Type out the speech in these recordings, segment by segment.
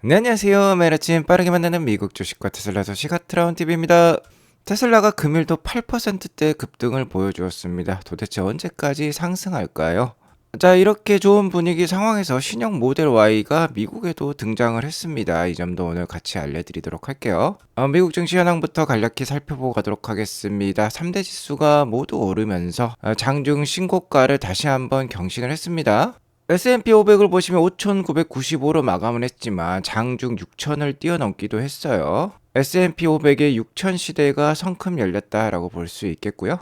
네, 안녕하세요. 매일 아침 빠르게 만나는 미국 주식과 테슬라 소식 핫트라운 TV입니다. 테슬라가 금일도 8%대 급등을 보여주었습니다. 도대체 언제까지 상승할까요? 자, 이렇게 좋은 분위기 상황에서 신형 모델 Y가 미국에도 등장을 했습니다. 이 점도 오늘 같이 알려드리도록 할게요. 미국 증시 현황부터 간략히 살펴보고 가도록 하겠습니다. 3대 지수가 모두 오르면서 장중 신고가를 다시 한번 경신을 했습니다. S&P 500을 보시면 5,995로 마감을 했지만 장중 6,000을 뛰어넘기도 했어요. S&P 500의 6,000 시대가 성큼 열렸다라고 볼 수 있겠고요.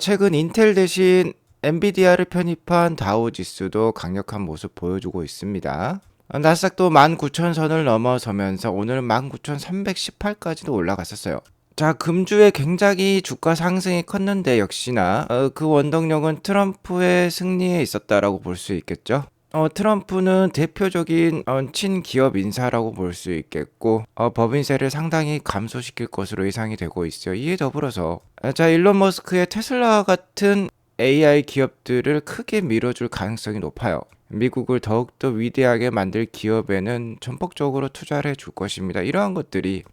최근 인텔 대신 엔비디아를 편입한 다우 지수도 강력한 모습 보여주고 있습니다. 나스닥도 19,000선을 넘어서면서 오늘은 19,318까지도 올라갔었어요. 자, 금주에 굉장히 주가 상승이 컸는데 역시나 그 원동력은 트럼프의 승리에 있었다라고 볼 수 있겠죠. 트럼프는 대표적인 친기업 인사라고 볼 수 있겠고 법인세를 상당히 감소시킬 것으로 예상이 되고 있어요. 이에 더불어서 자, 일론 머스크의 테슬라 같은 AI 기업들을 크게 밀어줄 가능성이 높아요. 미국을 더욱더 위대하게 만들 기업에는 전폭적으로 투자를 해줄 것입니다. 이러한 것들이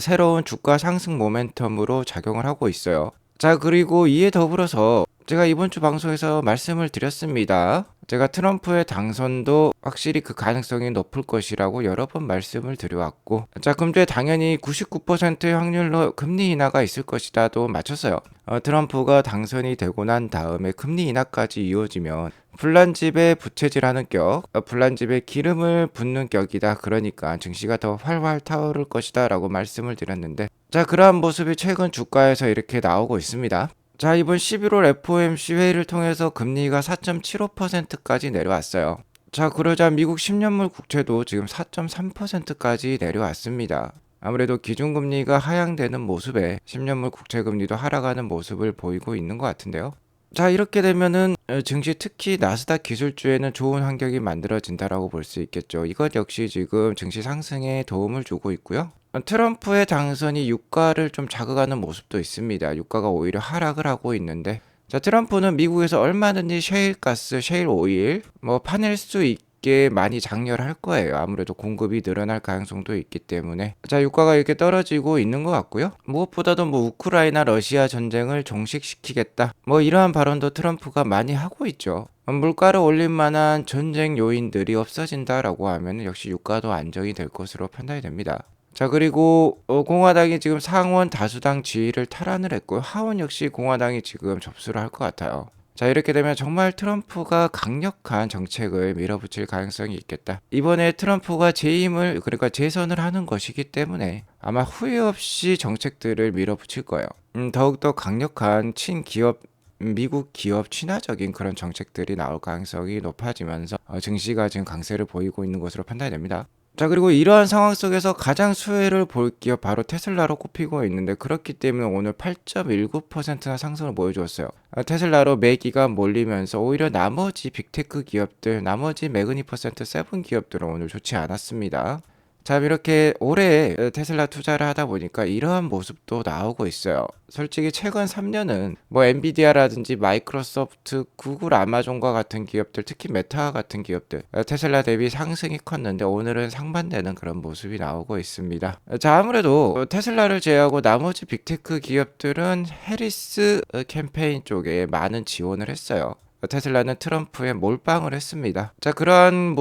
새로운 주가 상승 모멘텀으로 작용을 하고 있어요. 자, 그리고 이에 더불어서 제가 이번 주 방송에서 말씀을 드렸습니다. 제가 트럼프의 당선도 확실히 그 가능성이 높을 것이라고 여러 번 말씀을 드려왔고, 자, 금주에 당연히 99%의 확률로 금리 인하가 있을 것이다도 맞췄어요. 트럼프가 당선이 되고 난 다음에 금리 인하까지 이어지면 불난집에 부채질하는 격, 불난집에 기름을 붓는 격이다. 그러니까 증시가 더 활활 타오를 것이다 라고 말씀을 드렸는데, 자, 그러한 모습이 최근 주가에서 이렇게 나오고 있습니다. 자, 이번 11월 FOMC 회의를 통해서 금리가 4.75%까지 내려왔어요. 자, 그러자 미국 10년물 국채도 지금 4.3%까지 내려왔습니다. 아무래도 기준금리가 하향되는 모습에 10년물 국채금리도 하락하는 모습을 보이고 있는 것 같은데요. 자, 이렇게 되면은 증시 특히 나스닥 기술주에는 좋은 환경이 만들어진다라고 볼 수 있겠죠. 이것 역시 지금 증시 상승에 도움을 주고 있고요. 트럼프의 당선이 유가를 좀 자극하는 모습도 있습니다. 유가가 오히려 하락을 하고 있는데, 자, 트럼프는 미국에서 얼마든지 셰일가스, 셰일 오일 파낼 수 있게 많이 장려를 할 거예요. 아무래도 공급이 늘어날 가능성도 있기 때문에. 자, 유가가 이렇게 떨어지고 있는 것 같고요. 무엇보다도 우크라이나 러시아 전쟁을 종식시키겠다, 이러한 발언도 트럼프가 많이 하고 있죠. 물가를 올릴 만한 전쟁 요인들이 없어진다라고 하면 역시 유가도 안정이 될 것으로 판단이 됩니다. 자, 그리고 공화당이 지금 상원 다수당 지위를 탈환을 했고요. 하원 역시 공화당이 지금 접수를 할 것 같아요. 자, 이렇게 되면 정말 트럼프가 강력한 정책을 밀어붙일 가능성이 있겠다. 이번에 트럼프가 재임을, 그러니까 재선을 하는 것이기 때문에 아마 후회 없이 정책들을 밀어붙일 거예요. 더욱더 강력한 친기업, 미국 기업 친화적인 그런 정책들이 나올 가능성이 높아지면서 증시가 지금 강세를 보이고 있는 것으로 판단이 됩니다. 자, 그리고 이러한 상황 속에서 가장 수혜를 볼 기업 바로 테슬라로 꼽히고 있는데, 그렇기 때문에 오늘 8.19%나 상승을 보여주었어요. 테슬라로 매기가 몰리면서 오히려 나머지 빅테크 기업들, 나머지 매그니퍼센트 세븐 기업들은 오늘 좋지 않았습니다. 자, 이렇게 올해 테슬라 투자를 하다 보니까 이러한 모습도 나오고 있어요. 솔직히 최근 3년은 엔비디아라든지 마이크로소프트, 구글, 아마존과 같은 기업들, 특히 메타 같은 기업들 테슬라 대비 상승이 컸는데 오늘은 상반되는 그런 모습이 나오고 있습니다. 자, 아무래도 테슬라를 제외하고 나머지 빅테크 기업들은 해리스 캠페인 쪽에 많은 지원을 했어요. 테슬라는 트럼프에 몰빵을 했습니다. 자, 그러한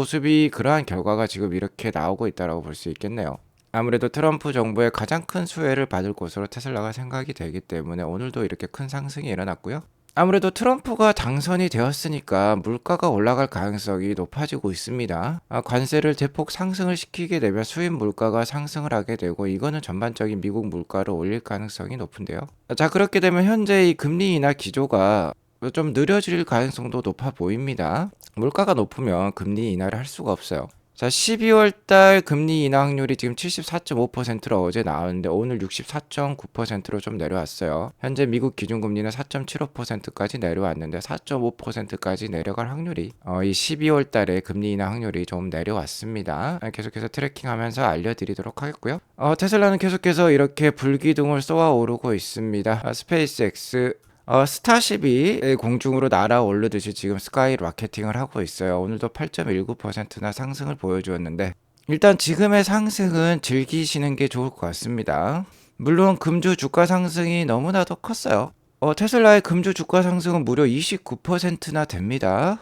결과가 지금 이렇게 나오고 있다고 볼 수 있겠네요. 아무래도 트럼프 정부의 가장 큰 수혜를 받을 것으로 테슬라가 생각이 되기 때문에 오늘도 이렇게 큰 상승이 일어났고요. 아무래도 트럼프가 당선이 되었으니까 물가가 올라갈 가능성이 높아지고 있습니다. 관세를 대폭 상승을 시키게 되면 수입 물가가 상승을 하게 되고, 이거는 전반적인 미국 물가를 올릴 가능성이 높은데요. 자, 그렇게 되면 현재 이 금리 인하 기조가 좀 느려질 가능성도 높아 보입니다. 물가가 높으면 금리 인하를 할 수가 없어요. 자, 12월 달 금리 인하 확률이 지금 74.5%로 어제 나왔는데 오늘 64.9%로 좀 내려왔어요. 현재 미국 기준금리는 4.75%까지 내려왔는데 4.5%까지 내려갈 확률이 이 12월 달에 금리 인하 확률이 좀 내려왔습니다. 계속해서 트래킹하면서 알려드리도록 하겠고요. 테슬라는 계속해서 이렇게 불기둥을 쏘아 오르고 있습니다. 스페이스X 스타쉽이 공중으로 날아오르듯이 지금 스카이 라케팅을 하고 있어요. 오늘도 8.19%나 상승을 보여주었는데, 일단 지금의 상승은 즐기시는 게 좋을 것 같습니다. 물론 금주 주가 상승이 너무나도 컸어요. 테슬라의 금주 주가 상승은 무려 29%나 됩니다.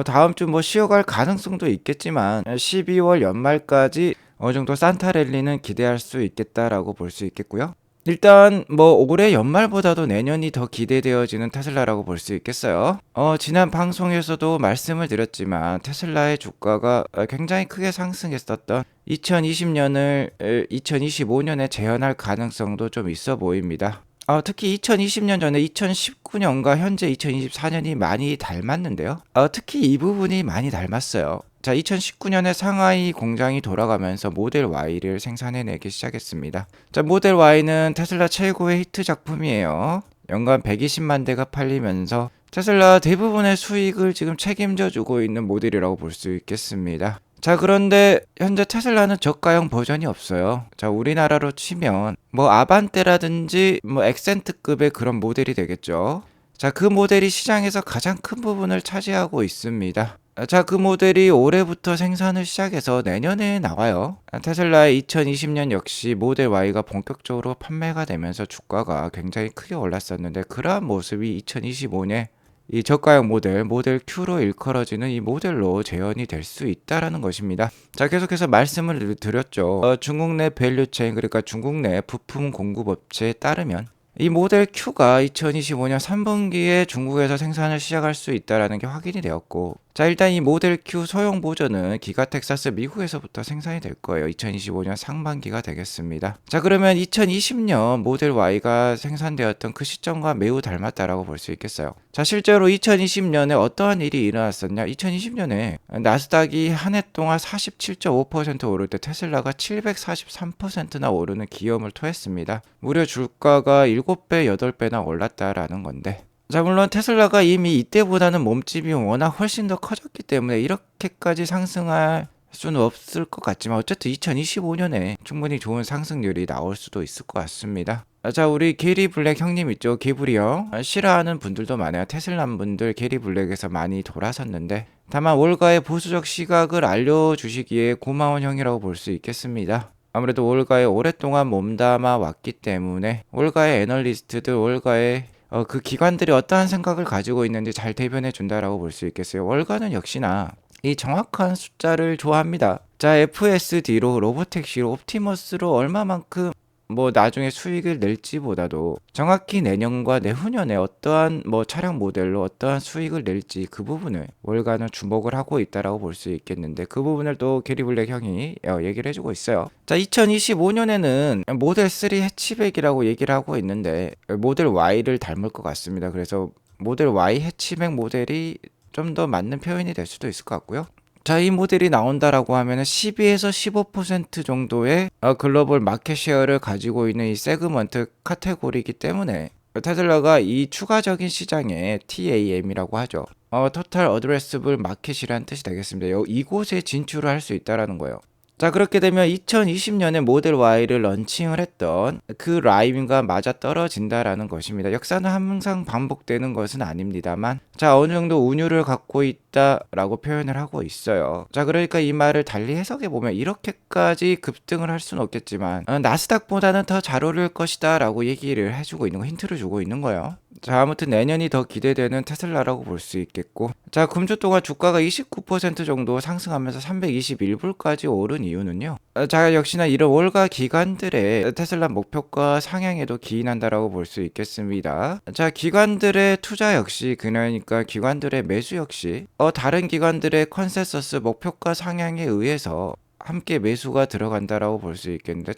다음 주 뭐 쉬어갈 가능성도 있겠지만 12월 연말까지 어느 정도 산타 랠리는 기대할 수 있겠다라고 볼 수 있겠고요. 일단 뭐 올해 연말보다도 내년이 더 기대되어지는 테슬라라고 볼 수 있겠어요. 지난 방송에서도 말씀을 드렸지만 테슬라의 주가가 굉장히 크게 상승했었던 2020년을 2025년에 재현할 가능성도 좀 있어 보입니다. 특히 2020년 전에 2019년과 현재 2024년이 많이 닮았는데요. 특히 이 부분이 많이 닮았어요. 자, 2019년에 상하이 공장이 돌아가면서 모델 Y를 생산해내기 시작했습니다. 자, 모델 Y는 테슬라 최고의 히트 작품이에요. 연간 120만 대가 팔리면서 테슬라 대부분의 수익을 지금 책임져 주고 있는 모델이라고 볼 수 있겠습니다. 자, 그런데 현재 테슬라는 저가형 버전이 없어요. 자, 우리나라로 치면 뭐 아반떼라든지 뭐 액센트급의 그런 모델이 되겠죠. 자, 그 모델이 시장에서 가장 큰 부분을 차지하고 있습니다. 자, 그 모델이 올해부터 생산을 시작해서 내년에 나와요. 테슬라의 2020년 역시 모델 Y가 본격적으로 판매가 되면서 주가가 굉장히 크게 올랐었는데 그러한 모습이 2025년 이 저가형 모델 Q로 일컬어지는 이 모델로 재현이 될 수 있다라는 것입니다. 자, 계속해서 말씀을 드렸죠. 중국 내 밸류체인, 그러니까 중국 내 부품 공급업체에 따르면 이 모델 Q가 2025년 3분기에 중국에서 생산을 시작할 수 있다는 게 확인이 되었고, 자, 일단 이 모델 Q 소형 버전은 기가 텍사스 미국에서부터 생산이 될 거예요. 2025년 상반기가 되겠습니다. 자, 그러면 2020년 모델 Y가 생산되었던 그 시점과 매우 닮았다라고 볼 수 있겠어요. 자, 실제로 2020년에 어떠한 일이 일어났었냐? 2020년에 나스닥이 한 해 동안 47.5% 오를 때 테슬라가 743%나 오르는 기염을 토했습니다. 무려 주가가 7배, 8배나 올랐다라는 건데, 자, 물론 테슬라가 이미 이때보다는 몸집이 워낙 훨씬 더 커졌기 때문에 이렇게까지 상승할 수는 없을 것 같지만 어쨌든 2025년에 충분히 좋은 상승률이 나올 수도 있을 것 같습니다. 자, 우리 게리 블랙 형님 있죠? 개구리 형. 싫어하는 분들도 많아요. 테슬라 분들 게리 블랙에서 많이 돌아섰는데 다만 월가의 보수적 시각을 알려주시기에 고마운 형이라고 볼 수 있겠습니다. 아무래도 월가에 오랫동안 몸담아 왔기 때문에 월가의 애널리스트들, 월가의 그 기관들이 어떠한 생각을 가지고 있는지 잘 대변해 준다라고 볼 수 있겠어요. 월가는 역시나 이 정확한 숫자를 좋아합니다. 자, FSD로, 로보택시로, 옵티머스로 얼마만큼 뭐 나중에 수익을 낼지보다도 정확히 내년과 내후년에 어떠한 뭐 차량 모델로 어떠한 수익을 낼지 그 부분을 월가는 주목을 하고 있다라고 볼 수 있겠는데 그 부분을 또 게리 블랙 형이 얘기를 해주고 있어요. 자, 2025년에는 모델 3 해치백이라고 얘기를 하고 있는데 모델 Y를 닮을 것 같습니다. 그래서 모델 Y 해치백 모델이 좀 더 맞는 표현이 될 수도 있을 것 같고요. 자, 이 모델이 나온다라고 하면 12에서 15% 정도의 글로벌 마켓 쉐어를 가지고 있는 이 세그먼트 카테고리이기 때문에 테슬라가 이 추가적인 시장에 TAM이라고 하죠. 토탈 어드레스블 마켓이라는 뜻이 되겠습니다. 이곳에 진출을 할 수 있다라는 거예요. 자, 그렇게 되면 2020년에 모델 Y를 런칭을 했던 그 라임과 맞아 떨어진다라는 것입니다. 역사는 항상 반복되는 것은 아닙니다만, 자, 어느 정도 운율을 갖고 있다라고 표현을 하고 있어요. 자, 그러니까 이 말을 달리 해석해 보면 이렇게까지 급등을 할 수는 없겠지만 나스닥보다는 더 잘 오를 것이다 라고 얘기를 해주고 있는 거, 힌트를 주고 있는 거예요. 자, 아무튼 내년이 더 기대되는 테슬라라고 볼 수 있겠고, 자, 금주 동안 주가가 29% 정도 상승하면서 321불까지 오른 이유는요. 자, 역시나 이런 월가 기관들의 테슬라 목표가 상향에도 기인한다라고 볼 수 있겠습니다. 자, 기관들의 투자 역시, 그러니까 기관들의 매수 역시 다른 기관들의 컨센서스 목표가 상향에 의해서 함께 매수가 들어간다라고 볼 수 있겠는데,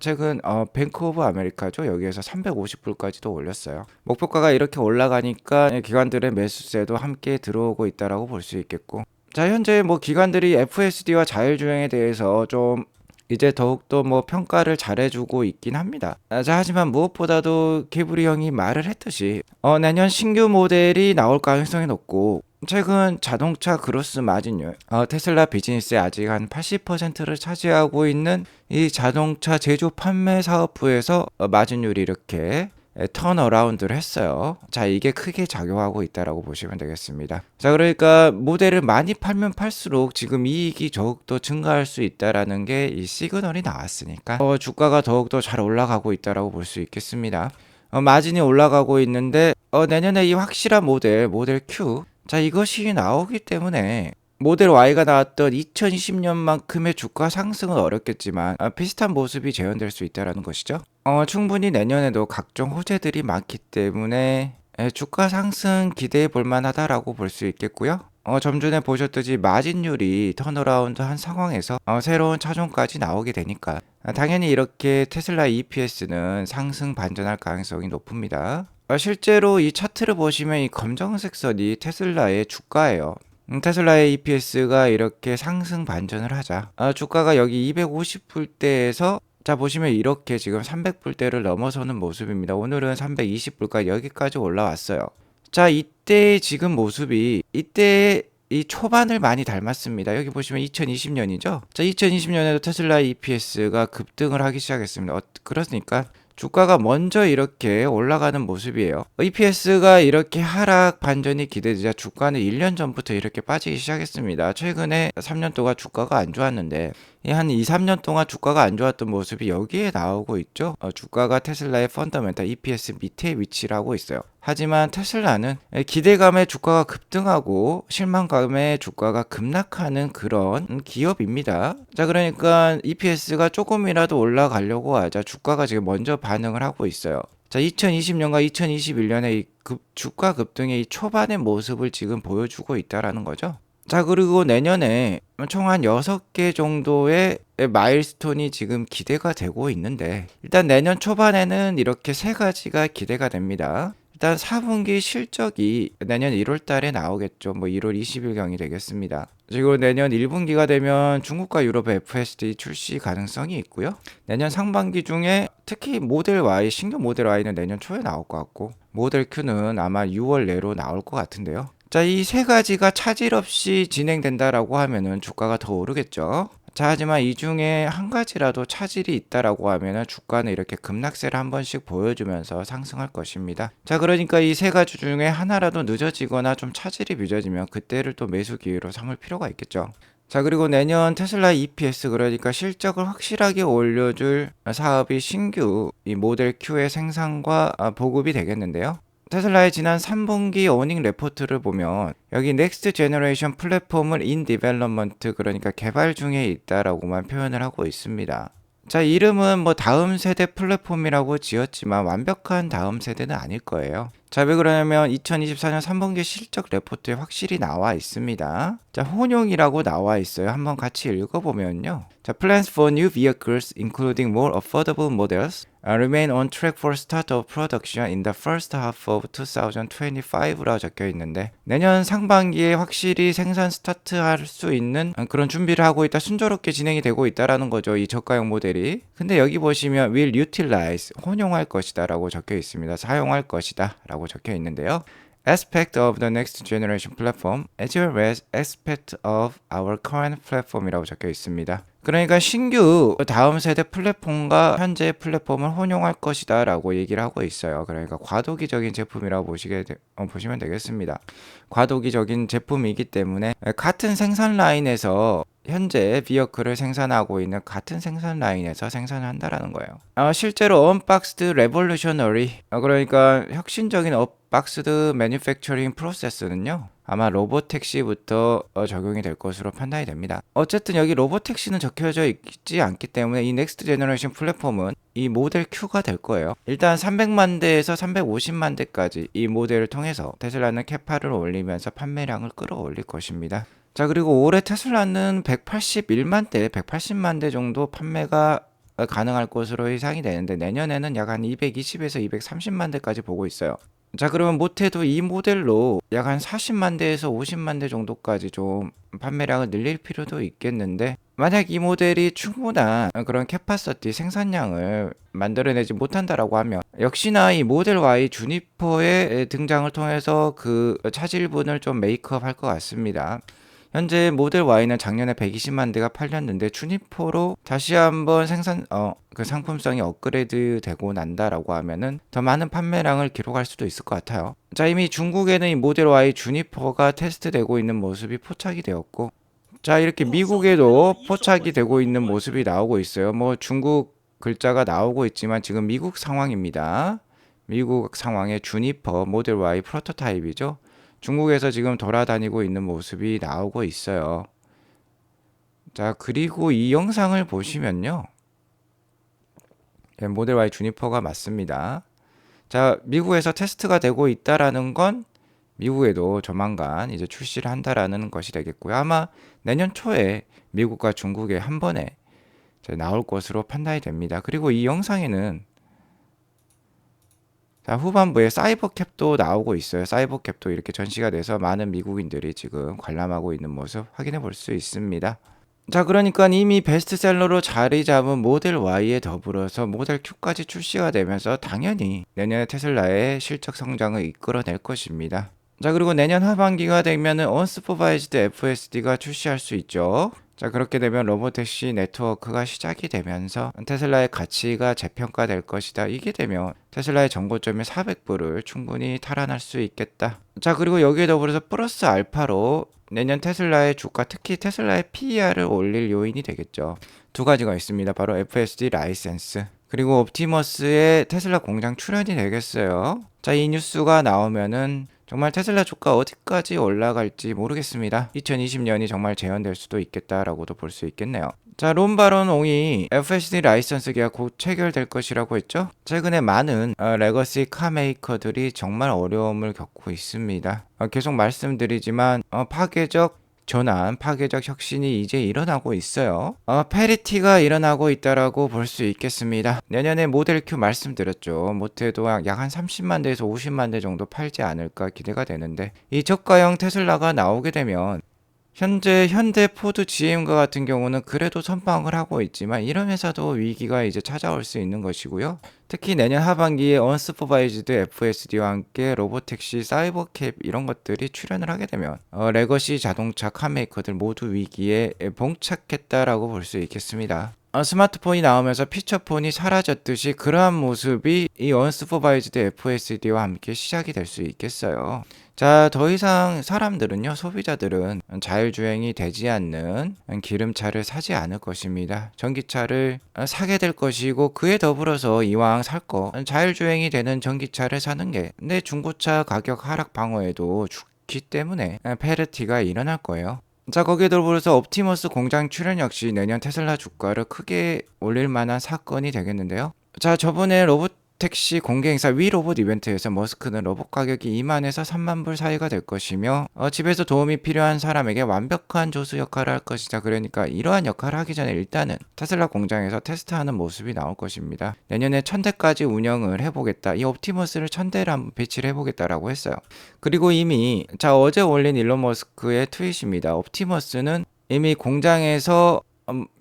최근 뱅크 오브 아메리카죠. 여기에서 350불까지도 올렸어요. 목표가가 이렇게 올라가니까 기관들의 매수세도 함께 들어오고 있다라고 볼 수 있겠고, 자, 현재 뭐 기관들이 FSD와 자율주행에 대해서 좀 이제 더욱더 뭐 평가를 잘해주고 있긴 합니다. 자, 하지만 무엇보다도 개브리 형이 말을 했듯이 내년 신규 모델이 나올 가능성이 높고, 최근 자동차 그로스 마진율, 테슬라 비즈니스에 아직 한 80%를 차지하고 있는 이 자동차 제조 판매 사업부에서 마진율이 이렇게 턴어라운드를 했어요. 자, 이게 크게 작용하고 있다라고 보시면 되겠습니다. 자, 그러니까 모델을 많이 팔면 팔수록 지금 이익이 더욱더 증가할 수 있다라는 게 이 시그널이 나왔으니까 주가가 더욱더 잘 올라가고 있다라고 볼 수 있겠습니다. 마진이 올라가고 있는데 내년에 이 확실한 모델 Q, 자, 이것이 나오기 때문에 모델 Y가 나왔던 2020년만큼의 주가 상승은 어렵겠지만 비슷한 모습이 재현될 수 있다는 것이죠. 충분히 내년에도 각종 호재들이 많기 때문에 주가 상승 기대해 볼 만하다라고 볼 수 있겠고요. 좀 전에 보셨듯이 마진율이 턴어라운드 한 상황에서 새로운 차종까지 나오게 되니까 당연히 이렇게 테슬라 EPS는 상승 반전할 가능성이 높습니다. 실제로 이 차트를 보시면 이 검정색 선이 테슬라의 주가예요. 테슬라의 EPS가 이렇게 상승 반전을 하자 주가가 여기 250불대에서 자, 보시면 이렇게 지금 300불대를 넘어서는 모습입니다. 오늘은 320불까지 여기까지 올라왔어요. 자, 이때 지금 모습이 이때 이 초반을 많이 닮았습니다. 여기 보시면 2020년이죠. 자, 2020년에도 테슬라 EPS가 급등을 하기 시작했습니다. 그렇으니까 주가가 먼저 이렇게 올라가는 모습이에요. EPS가 이렇게 하락 반전이 기대되자 주가는 1년 전부터 이렇게 빠지기 시작했습니다. 최근에 3년 동안 주가가 안 좋았는데 한 2, 3년 동안 주가가 안 좋았던 모습이 여기에 나오고 있죠. 주가가 테슬라의 펀더멘탈 EPS 밑에 위치를 하고 있어요. 하지만 테슬라는 기대감에 주가가 급등하고 실망감에 주가가 급락하는 그런 기업입니다. 자, 그러니까 EPS가 조금이라도 올라가려고 하자 주가가 지금 먼저 반응을 하고 있어요. 자, 2020년과 2021년에 이 주가 급등의 이 초반의 모습을 지금 보여주고 있다라는 거죠. 자, 그리고 내년에 총 한 6개 정도의 마일스톤이 지금 기대가 되고 있는데 일단 내년 초반에는 이렇게 3가지가 기대가 됩니다. 일단 4분기 실적이 내년 1월 달에 나오겠죠. 뭐 1월 20일경이 되겠습니다. 그리고 내년 1분기가 되면 중국과 유럽의 FSD 출시 가능성이 있고요. 내년 상반기 중에 특히 모델 Y, 신규 모델 Y는 내년 초에 나올 것 같고 모델 Q는 아마 6월 내로 나올 것 같은데요. 자, 이 3가지가 차질 없이 진행된다라고 하면은 주가가 더 오르겠죠. 자, 하지만 이 중에 한 가지라도 차질이 있다라고 하면은 주가는 이렇게 급락세를 한 번씩 보여주면서 상승할 것입니다. 자, 그러니까 이 3가지 중에 하나라도 늦어지거나 좀 차질이 빚어지면 그때를 또 매수 기회로 삼을 필요가 있겠죠. 자, 그리고 내년 테슬라 EPS, 그러니까 실적을 확실하게 올려줄 사업이 신규 이 모델 Q의 생산과 보급이 되겠는데요. 테슬라의 지난 3분기 어닝 레포트를 보면 여기 넥스트 제너레이션 플랫폼을 인 디벨롭먼트, 그러니까 개발 중에 있다라고만 표현을 하고 있습니다. 자, 이름은 뭐 다음 세대 플랫폼이라고 지었지만 완벽한 다음 세대는 아닐 거예요. 자, 왜 그러냐면 2024년 3분기 실적 레포트에 확실히 나와 있습니다. 자, 혼용이라고 나와 있어요. 한번 같이 읽어보면요. 자, plans for new vehicles including more affordable models remain on track for start of production in the first half of 2025라고 적혀 있는데 내년 상반기에 확실히 생산 스타트할 수 있는 그런 준비를 하고 있다, 순조롭게 진행이 되고 있다라는 거죠. 이 저가형 모델이. 근데 여기 보시면 will utilize, 혼용할 것이다 라고 적혀 있습니다. 사용할 것이다 라고 적혀 있는데요. aspect of the next generation platform as well as aspect of our current platform이라고 적혀 있습니다. 그러니까 신규 다음 세대 플랫폼과 현재 플랫폼을 혼용할 것이다 라고 얘기를 하고 있어요. 그러니까 과도기적인 제품이라고 보시면 되겠습니다. 과도기적인 제품이기 때문에 같은 생산 라인에서 현재 비어클을 생산하고 있는 같은 생산 라인에서 생산을 한다라는 거예요. 실제로 언박스드 레볼루셔너리, 그러니까 혁신적인 언박스드 매뉴팩처링 프로세스는요, 아마 로보택시부터 적용이 될 것으로 판단이 됩니다. 어쨌든 여기 로보택시는 적혀져 있지 않기 때문에 이 넥스트 제너레이션 플랫폼은 이 모델 Q가 될 거예요. 일단 300만 대에서 350만 대까지 이 모델을 통해서 테슬라는 캐파를 올리면서 판매량을 끌어올릴 것입니다. 자, 그리고 올해 테슬라는 181만 대, 180만 대 정도 판매가 가능할 것으로 예상이 되는데 내년에는 약 한 220에서 230만 대까지 보고 있어요. 자, 그러면 못해도 이 모델로 약 한 40만 대에서 50만 대 정도까지 좀 판매량을 늘릴 필요도 있겠는데 만약 이 모델이 충분한 그런 캐파시티 생산량을 만들어내지 못한다라고 하면 역시나 이 모델 Y 주니퍼의 등장을 통해서 그 차질분을 좀 메이크업 할 것 같습니다. 현재 모델 Y는 작년에 120만 대가 팔렸는데 주니퍼로 다시 한번 그 상품성이 업그레이드 되고 난다라고 하면은 더 많은 판매량을 기록할 수도 있을 것 같아요. 자, 이미 중국에는 이 모델 Y 주니퍼가 테스트되고 있는 모습이 포착이 되었고, 자, 이렇게 미국에도 포착이 되고 있는 모습이 나오고 있어요. 뭐 중국 글자가 나오고 있지만 지금 미국 상황입니다. 미국 상황의 주니퍼 모델 Y 프로토타입이죠. 중국에서 지금 돌아다니고 있는 모습이 나오고 있어요. 자, 그리고 이 영상을 보시면요. 예, 모델 Y 주니퍼가 맞습니다. 자, 미국에서 테스트가 되고 있다라는 건 미국에도 조만간 이제 출시를 한다라는 것이 되겠고요. 아마 내년 초에 미국과 중국에 한 번에 나올 것으로 판단이 됩니다. 그리고 이 영상에는 자, 후반부에 사이버캡도 나오고 있어요. 사이버캡도 이렇게 전시가 돼서 많은 미국인들이 지금 관람하고 있는 모습 확인해 볼 수 있습니다. 자, 그러니까 이미 베스트셀러로 자리 잡은 모델 Y에 더불어서 모델 Q까지 출시가 되면서 당연히 내년에 테슬라의 실적 성장을 이끌어낼 것입니다. 자, 그리고 내년 하반기가 되면은 언슈퍼바이즈드 FSD가 출시할 수 있죠. 자, 그렇게 되면 로보택시 네트워크가 시작이 되면서 테슬라의 가치가 재평가될 것이다. 이게 되면 테슬라의 정고점이 400불을 충분히 탈환할 수 있겠다. 자, 그리고 여기에 더불어서 플러스 알파로 내년 테슬라의 주가, 특히 테슬라의 PER을 올릴 요인이 되겠죠. 두 가지가 있습니다. 바로 FSD 라이센스, 그리고 옵티머스의 테슬라 공장 출연이 되겠어요. 자, 이 뉴스가 나오면은 정말 테슬라 주가 어디까지 올라갈지 모르겠습니다. 2020년이 정말 재현될 수도 있겠다라고도 볼 수 있겠네요. 자, 론바론 옹이 FSD 라이선스 계약 곧 체결될 것이라고 했죠. 최근에 많은 레거시 카메이커들이 정말 어려움을 겪고 있습니다. 계속 말씀드리지만 파괴적 전환, 파괴적 혁신이 이제 일어나고 있어요. 페리티가 일어나고 있다라고 볼 수 있겠습니다. 내년에 모델 Q 말씀드렸죠. 못해도 약 한 30만 대에서 50만 대 정도 팔지 않을까 기대가 되는데, 이 저가형 테슬라가 나오게 되면 현재 현대, 포드, GM과 같은 경우는 그래도 선방을 하고 있지만 이런 회사도 위기가 이제 찾아올 수 있는 것이고요. 특히 내년 하반기에 언슈퍼바이즈드 FSD와 함께 로보택시, 사이버캡 이런 것들이 출현을 하게 되면 레거시 자동차 카메이커들 모두 위기에 봉착했다라고 볼 수 있겠습니다. 스마트폰이 나오면서 피처폰이 사라졌듯이 그러한 모습이 이 언슈퍼바이즈드 FSD와 함께 시작이 될 수 있겠어요. 자, 더 이상 사람들은요, 소비자들은 자율주행이 되지 않는 기름차를 사지 않을 것입니다. 전기차를 사게 될 것이고, 그에 더불어서 이왕 살 거 자율주행이 되는 전기차를 사는 게 내 중고차 가격 하락 방어에도 좋기 때문에 페르티가 일어날 거예요. 자, 거기에 더불어서 옵티머스 공장 출현 역시 내년 테슬라 주가를 크게 올릴 만한 사건이 되겠는데요. 자, 저번에 로보택시 공개 행사 위 로봇 이벤트에서 머스크는 로봇 가격이 2만에서 3만 불 사이가 될 것이며 집에서 도움이 필요한 사람에게 완벽한 조수 역할을 할 것이다. 그러니까 이러한 역할을 하기 전에 일단은 테슬라 공장에서 테스트하는 모습이 나올 것입니다. 내년에 1000대까지 운영을 해보겠다. 이 옵티머스를 1000대를 한번 배치를 해보겠다라고 했어요. 그리고 이미 어제 올린 일론 머스크의 트윗입니다. 옵티머스는 이미 공장에서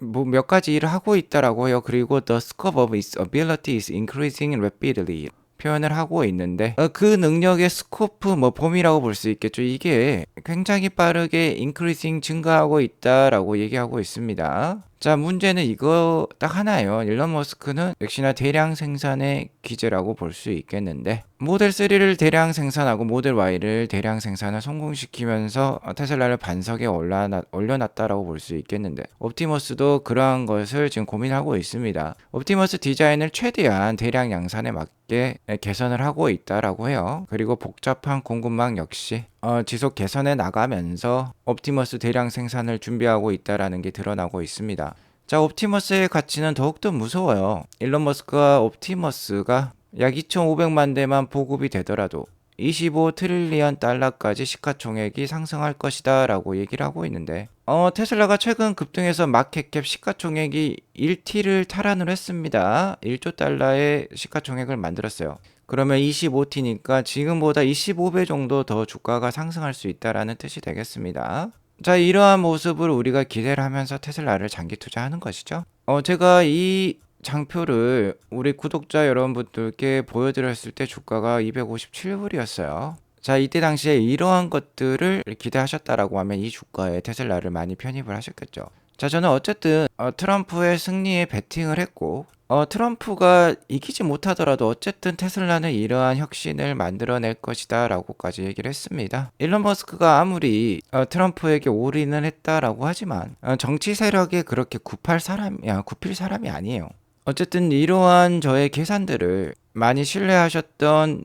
뭐 몇 가지 일을 하고 있다라고 해요. 그리고 the scope of its ability is increasing rapidly 표현을 하고 있는데, 그 능력의 스코프, 범위라고 볼 수 있겠죠. 이게 굉장히 빠르게 increasing 증가하고 있다라고 얘기하고 있습니다. 자, 문제는 이거 딱 하나예요. 일론 머스크는 역시나 대량 생산의 기제라고 볼 수 있겠는데, 모델 3를 대량 생산하고 모델 Y를 대량 생산을 성공시키면서 테슬라를 반석에 올려놨다라고 볼 수 있겠는데, 옵티머스도 그러한 것을 지금 고민하고 있습니다. 옵티머스 디자인을 최대한 대량 양산에 맞게 개선을 하고 있다라고 해요. 그리고 복잡한 공급망 역시 지속 개선해 나가면서 옵티머스 대량 생산을 준비하고 있다라는 게 드러나고 있습니다. 자, 옵티머스의 가치는 더욱더 무서워요. 일론 머스크가 옵티머스가 약 2,500만 대만 보급이 되더라도 25 트릴리언 달러까지 시가총액이 상승할 것이다 라고 얘기를 하고 있는데, 테슬라가 최근 급등해서 마켓캡 시가총액이 1T를 탈환을 했습니다. 1조 달러의 시가총액을 만들었어요. 그러면 25T니까 지금보다 25배 정도 더 주가가 상승할 수 있다라는 뜻이 되겠습니다. 자, 이러한 모습을 우리가 기대를 하면서 테슬라를 장기 투자하는 것이죠. 제가 이 장표를 우리 구독자 여러분들께 보여드렸을 때 주가가 257불이었어요. 자, 이때 당시에 이러한 것들을 기대하셨다라고 하면 이 주가에 테슬라를 많이 편입을 하셨겠죠. 자, 저는 어쨌든 트럼프의 승리에 베팅을 했고, 트럼프가 이기지 못하더라도 어쨌든 테슬라는 이러한 혁신을 만들어낼 것이다 라고까지 얘기를 했습니다. 일론 머스크가 아무리 트럼프에게 올인을 했다라고 하지만 정치 세력에 그렇게 굽힐 사람이 아니에요. 어쨌든 이러한 저의 계산들을 많이 신뢰하셨던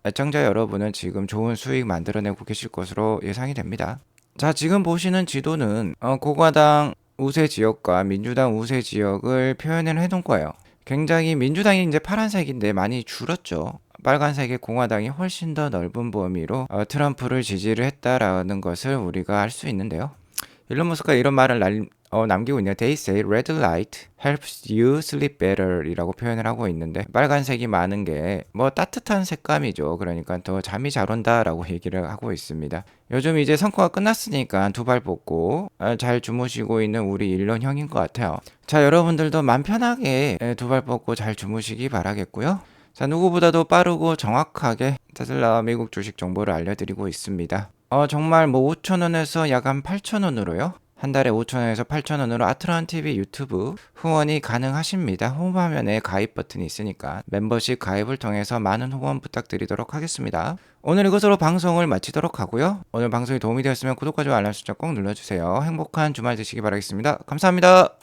애청자 여러분은 지금 좋은 수익 만들어내고 계실 것으로 예상이 됩니다. 자, 지금 보시는 지도는 공화당 우세 지역과 민주당 우세 지역을 표현을 해놓은 거예요. 굉장히 민주당이 이제 파란색인데 많이 줄었죠. 빨간색의 공화당이 훨씬 더 넓은 범위로 트럼프를 지지를 했다라는 것을 우리가 알 수 있는데요. 일론 머스크가 이런 말을 남기고 있네요. They say red light helps you sleep better 이라고 표현을 하고 있는데, 빨간색이 많은 게 뭐 따뜻한 색감이죠. 그러니까 더 잠이 잘 온다 라고 얘기를 하고 있습니다. 요즘 이제 선거가 끝났으니까 두 발 뽑고 잘 주무시고 있는 우리 일론 형인 것 같아요. 자, 여러분들도 맘 편하게 두 발 뽑고 잘 주무시기 바라겠고요. 자, 누구보다도 빠르고 정확하게 테슬라 미국 주식 정보를 알려드리고 있습니다. 정말 뭐 5,000원에서 약 한 8,000원으로요. 한 달에 5,000원에서 8,000원으로 아트론TV 유튜브 후원이 가능하십니다. 홈화면에 가입 버튼이 있으니까 멤버십 가입을 통해서 많은 후원 부탁드리도록 하겠습니다. 오늘 이것으로 방송을 마치도록 하고요. 오늘 방송이 도움이 되었으면 구독과 좋아요 알람 설정 꼭 눌러주세요. 행복한 주말 되시기 바라겠습니다. 감사합니다.